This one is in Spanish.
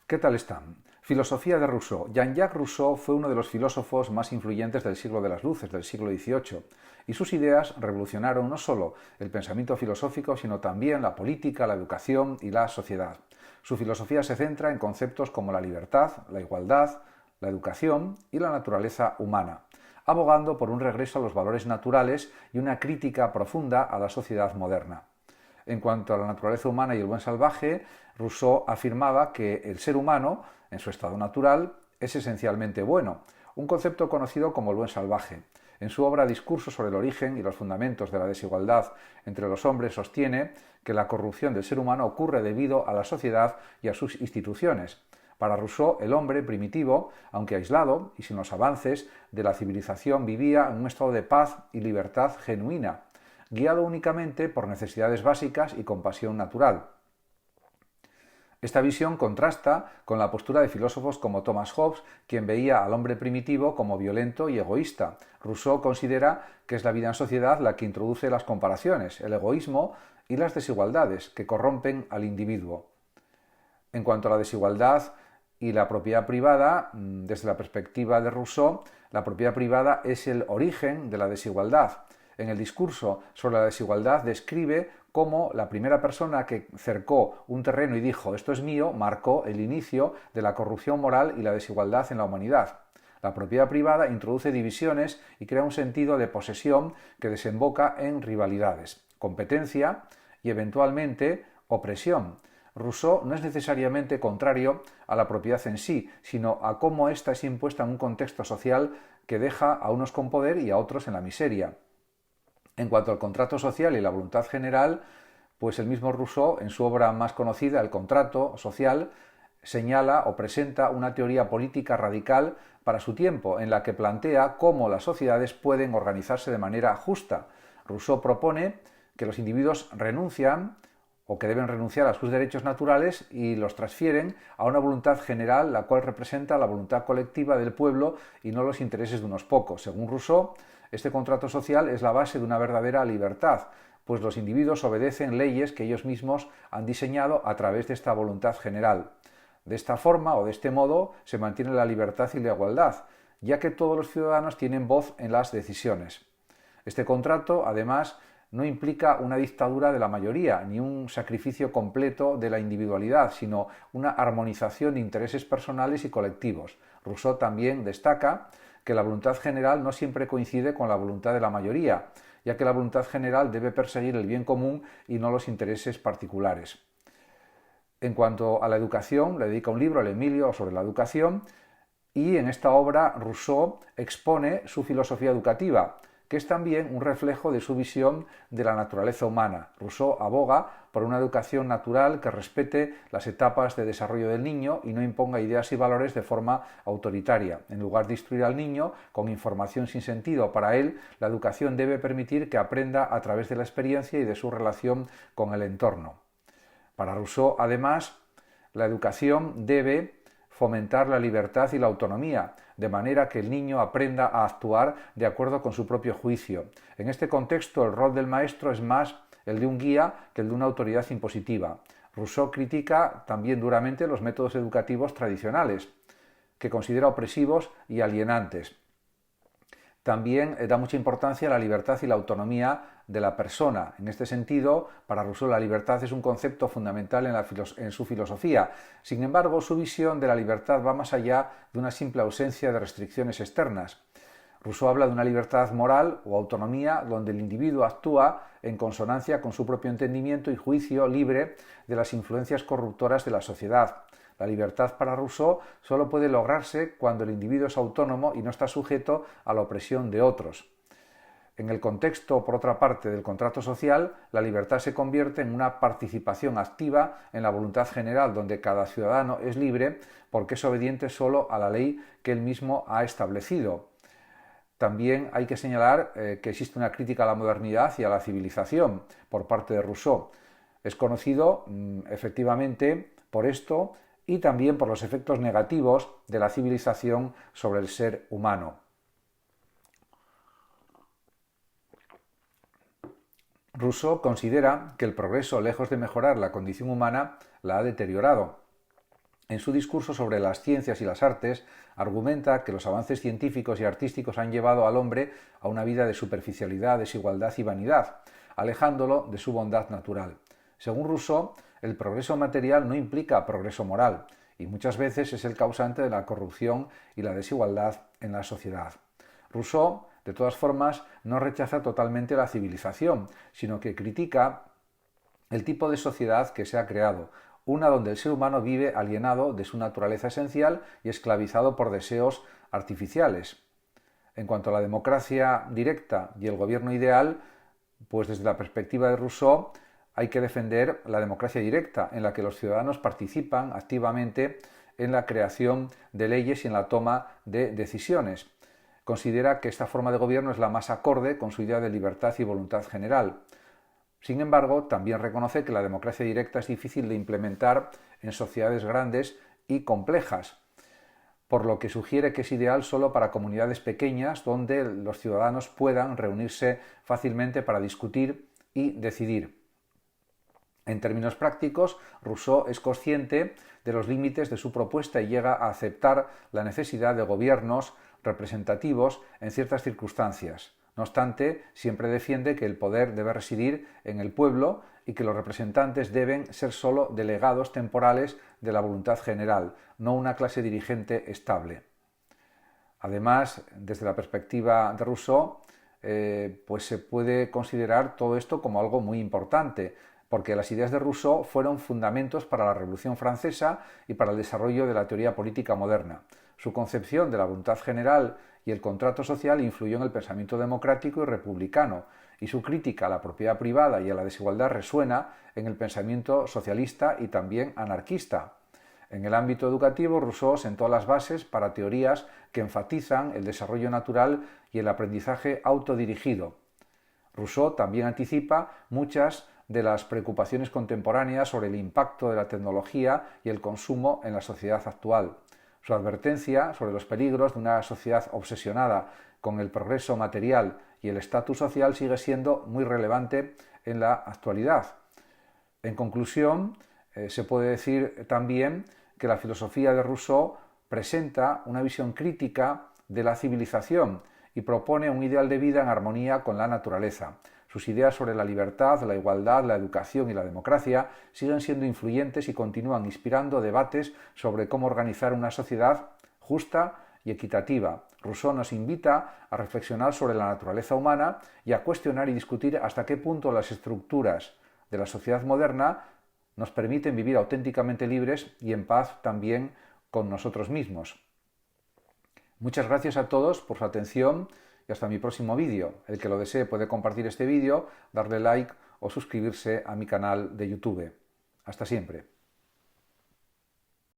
¿Qué tal están? Filosofía de Rousseau. Jean-Jacques Rousseau fue uno de los filósofos más influyentes del siglo de las luces, del siglo XVIII, y sus ideas revolucionaron no solo el pensamiento filosófico, sino también la política, la educación y la sociedad. Su filosofía se centra en conceptos como la libertad, la igualdad, la educación y la naturaleza humana, abogando por un regreso a los valores naturales y una crítica profunda a la sociedad moderna. En cuanto a la naturaleza humana y el buen salvaje, Rousseau afirmaba que el ser humano, en su estado natural, es esencialmente bueno, un concepto conocido como el buen salvaje. En su obra Discurso sobre el origen y los fundamentos de la desigualdad entre los hombres sostiene que la corrupción del ser humano ocurre debido a la sociedad y a sus instituciones. Para Rousseau, el hombre primitivo, aunque aislado y sin los avances de la civilización, vivía en un estado de paz y libertad genuina, guiado únicamente por necesidades básicas y compasión natural. Esta visión contrasta con la postura de filósofos como Thomas Hobbes, quien veía al hombre primitivo como violento y egoísta. Rousseau considera que es la vida en sociedad la que introduce las comparaciones, el egoísmo y las desigualdades que corrompen al individuo. En cuanto a la desigualdad y la propiedad privada, desde la perspectiva de Rousseau, la propiedad privada es el origen de la desigualdad. En el discurso sobre la desigualdad describe cómo la primera persona que cercó un terreno y dijo «esto es mío» marcó el inicio de la corrupción moral y la desigualdad en la humanidad. La propiedad privada introduce divisiones y crea un sentido de posesión que desemboca en rivalidades, competencia y eventualmente opresión. Rousseau no es necesariamente contrario a la propiedad en sí, sino a cómo ésta es impuesta en un contexto social que deja a unos con poder y a otros en la miseria. En cuanto al contrato social y la voluntad general, pues el mismo Rousseau, en su obra más conocida, El contrato social, señala o presenta una teoría política radical para su tiempo, en la que plantea cómo las sociedades pueden organizarse de manera justa. Rousseau propone que los individuos renuncian o que deben renunciar a sus derechos naturales y los transfieren a una voluntad general, la cual representa la voluntad colectiva del pueblo y no los intereses de unos pocos. Según Rousseau, este contrato social es la base de una verdadera libertad, pues los individuos obedecen leyes que ellos mismos han diseñado a través de esta voluntad general. De esta forma o de este modo se mantiene la libertad y la igualdad, ya que todos los ciudadanos tienen voz en las decisiones. Este contrato, además, no implica una dictadura de la mayoría, ni un sacrificio completo de la individualidad, sino una armonización de intereses personales y colectivos. Rousseau también destaca que la voluntad general no siempre coincide con la voluntad de la mayoría, ya que la voluntad general debe perseguir el bien común y no los intereses particulares. En cuanto a la educación, le dedica un libro, el Emilio, sobre la educación, y en esta obra Rousseau expone su filosofía educativa, que es también un reflejo de su visión de la naturaleza humana. Rousseau aboga por una educación natural que respete las etapas de desarrollo del niño y no imponga ideas y valores de forma autoritaria. En lugar de instruir al niño con información sin sentido para él, la educación debe permitir que aprenda a través de la experiencia y de su relación con el entorno. Para Rousseau, además, la educación debe fomentar la libertad y la autonomía, de manera que el niño aprenda a actuar de acuerdo con su propio juicio. En este contexto, el rol del maestro es más el de un guía que el de una autoridad impositiva. Rousseau critica también duramente los métodos educativos tradicionales, que considera opresivos y alienantes. También da mucha importancia a la libertad y la autonomía de la persona. En este sentido, para Rousseau la libertad es un concepto fundamental en su filosofía. Sin embargo, su visión de la libertad va más allá de una simple ausencia de restricciones externas. Rousseau habla de una libertad moral o autonomía donde el individuo actúa en consonancia con su propio entendimiento y juicio libre de las influencias corruptoras de la sociedad. La libertad para Rousseau solo puede lograrse cuando el individuo es autónomo y no está sujeto a la opresión de otros. En el contexto, por otra parte, del contrato social, la libertad se convierte en una participación activa en la voluntad general, donde cada ciudadano es libre porque es obediente solo a la ley que él mismo ha establecido. También hay que señalar que existe una crítica a la modernidad y a la civilización por parte de Rousseau. Es conocido, efectivamente, por esto y también por los efectos negativos de la civilización sobre el ser humano. Rousseau considera que el progreso, lejos de mejorar la condición humana, la ha deteriorado. En su discurso sobre las ciencias y las artes, argumenta que los avances científicos y artísticos han llevado al hombre a una vida de superficialidad, desigualdad y vanidad, alejándolo de su bondad natural. Según Rousseau, el progreso material no implica progreso moral, y muchas veces es el causante de la corrupción y la desigualdad en la sociedad. Rousseau, de todas formas, no rechaza totalmente la civilización, sino que critica el tipo de sociedad que se ha creado, una donde el ser humano vive alienado de su naturaleza esencial y esclavizado por deseos artificiales. En cuanto a la democracia directa y el gobierno ideal, pues desde la perspectiva de Rousseau hay que defender la democracia directa, en la que los ciudadanos participan activamente en la creación de leyes y en la toma de decisiones. Considera que esta forma de gobierno es la más acorde con su idea de libertad y voluntad general. Sin embargo, también reconoce que la democracia directa es difícil de implementar en sociedades grandes y complejas, por lo que sugiere que es ideal solo para comunidades pequeñas donde los ciudadanos puedan reunirse fácilmente para discutir y decidir. En términos prácticos, Rousseau es consciente de los límites de su propuesta y llega a aceptar la necesidad de gobiernos representativos en ciertas circunstancias. No obstante, siempre defiende que el poder debe residir en el pueblo y que los representantes deben ser solo delegados temporales de la voluntad general, no una clase dirigente estable. Además, desde la perspectiva de Rousseau, pues se puede considerar todo esto como algo muy importante, porque las ideas de Rousseau fueron fundamentos para la Revolución Francesa y para el desarrollo de la teoría política moderna. Su concepción de la voluntad general y el contrato social influyó en el pensamiento democrático y republicano, y su crítica a la propiedad privada y a la desigualdad resuena en el pensamiento socialista y también anarquista. En el ámbito educativo, Rousseau sentó las bases para teorías que enfatizan el desarrollo natural y el aprendizaje autodirigido. Rousseau también anticipa muchas de las preocupaciones contemporáneas sobre el impacto de la tecnología y el consumo en la sociedad actual. Su advertencia sobre los peligros de una sociedad obsesionada con el progreso material y el estatus social sigue siendo muy relevante en la actualidad. En conclusión, se puede decir también que la filosofía de Rousseau presenta una visión crítica de la civilización y propone un ideal de vida en armonía con la naturaleza. Sus ideas sobre la libertad, la igualdad, la educación y la democracia siguen siendo influyentes y continúan inspirando debates sobre cómo organizar una sociedad justa y equitativa. Rousseau nos invita a reflexionar sobre la naturaleza humana y a cuestionar y discutir hasta qué punto las estructuras de la sociedad moderna nos permiten vivir auténticamente libres y en paz también con nosotros mismos. Muchas gracias a todos por su atención y hasta mi próximo vídeo. El que lo desee puede compartir este vídeo, darle like o suscribirse a mi canal de YouTube. Hasta siempre.